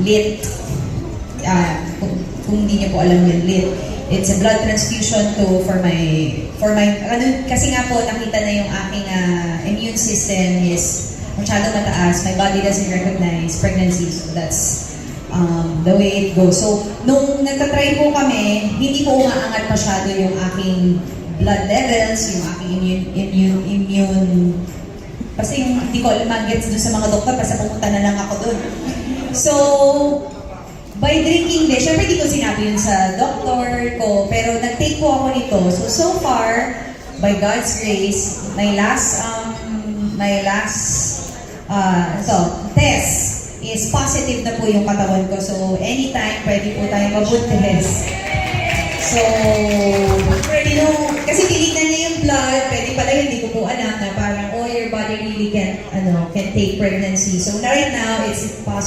LIT. Kung hindi niyo po alam yung LIT. It's a blood transfusion for my kasi nga po nakita na yung aking immune system is masyado mataas. My body doesn't recognize pregnancy, so that's the way it goes. So, nung nagtatry po kami, hindi po umaangat masyado yung aking blood levels, yung aking immune kasi yung hindi ko mag-gets dun sa mga doktor kasi pumunta na lang ako dun. So, by drinking this, syempre di ko sinabi yun sa doktor ko, pero nag-take po ako nito. So far, by God's grace, my last test is positive na po yung katawan ko. So, anytime, pwede po tayo mag-test. So, kasi tinignan niya yung blood, pwede pala hindi ko po alam na parang, oh, your body really can take pregnancy. So, right now, it's positive.